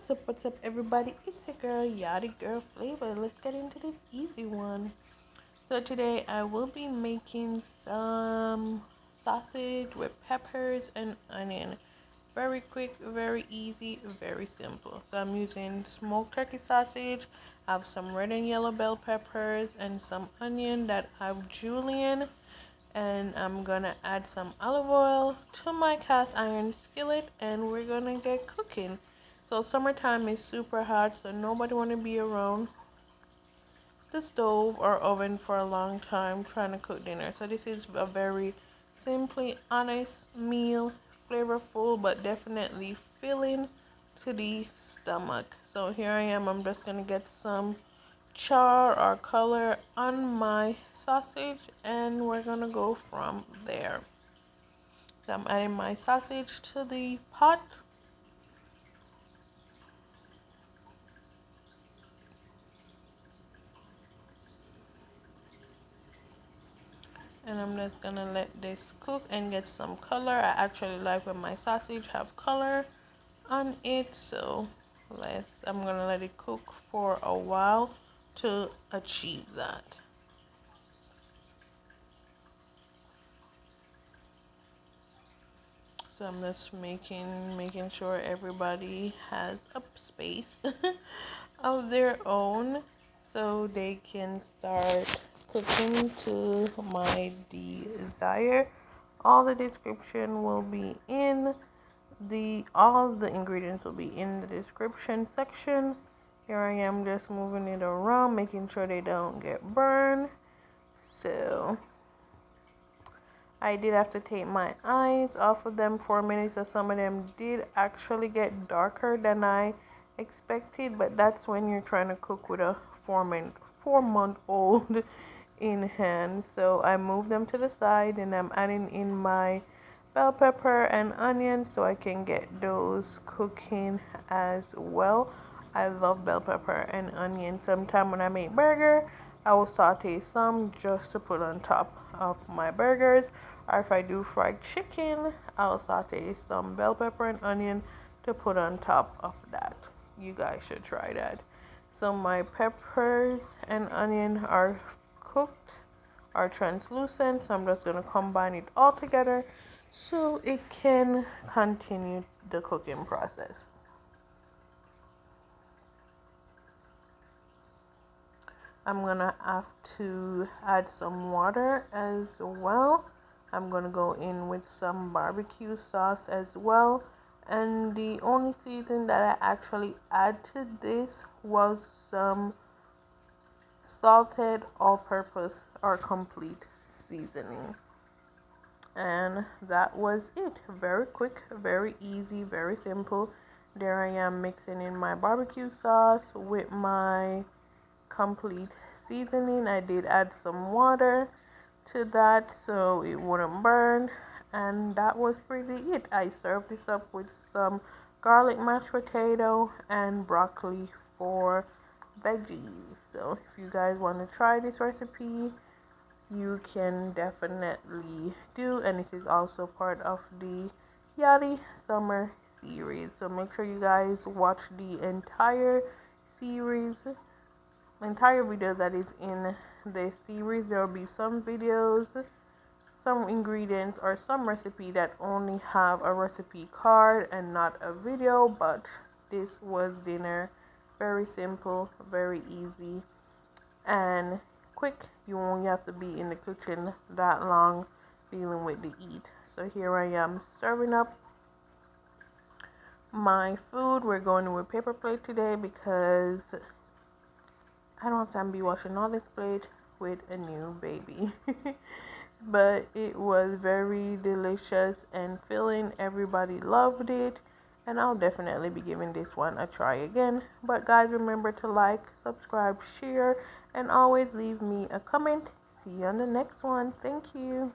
What's up, everybody? It's your girl, Yaadi Girl Flavor. Let's get into this easy one. So today I will be making some sausage with peppers and onion. Very quick, very easy, very simple. So I'm using smoked turkey sausage. I have some red and yellow bell peppers and some onion that I've julienne. And I'm gonna add some olive oil to my cast iron skillet, and we're gonna get cooking. So summertime is super hot, so nobody wanna be around the stove or oven for a long time trying to cook dinner. So this is a very simply honest meal, flavorful but definitely filling to the stomach. So here I am. I'm just gonna get some char or color on my sausage, and we're gonna go from there. So I'm adding my sausage to the pot, and I'm just gonna let this cook and get some color. I actually like when my sausage have color on it, so I'm gonna let it cook for a while to achieve that. So I'm just making sure everybody has a space of their own so they can start cooking to my desire. All the description will be in all the ingredients will be in the description section. Here I am just moving it around, making sure they don't get burned. So I did have to take my eyes off of them for a minute, so some of them did actually get darker than I expected, but that's when you're trying to cook with a 4-month old in hand. So I moved them to the side, and I'm adding in my bell pepper and onion so I can get those cooking as well. I love bell pepper and onion. Sometime when I make burger, I will saute some just to put on top of my burgers. Or if I do fried chicken, I'll saute some bell pepper and onion to put on top of that. You guys should try that. So my peppers and onion are cooked, are translucent, so I'm just going to combine it all together so it can continue the cooking process. I'm gonna have to add some water as well. I'm gonna go in with some barbecue sauce as well. And the only season that I actually add to this was some salted all-purpose or complete seasoning. And that was it. Very quick, very easy, very simple. There I am mixing in my barbecue sauce with my complete seasoning. I did add some water to that so it wouldn't burn, and that was pretty it. I served this up with some garlic mashed potato and broccoli for veggies. So if you guys want to try this recipe, you can definitely do, and it is also part of the Yaadi summer series. So make sure you guys watch the entire video that is in this series. There will be some videos, some ingredients, or some recipe that only have a recipe card and not a video, but this was dinner. Very simple, very easy, and quick. You won't have to be in the kitchen that long dealing with the eat. So here I am serving up my food. We're going with paper plate today because I don't have time to be washing all this plate with a new baby. But it was very delicious and filling. Everybody loved it, and I'll definitely be giving this one a try again. But guys, remember to like, subscribe, share, and always leave me a comment. See you on the next one. Thank you.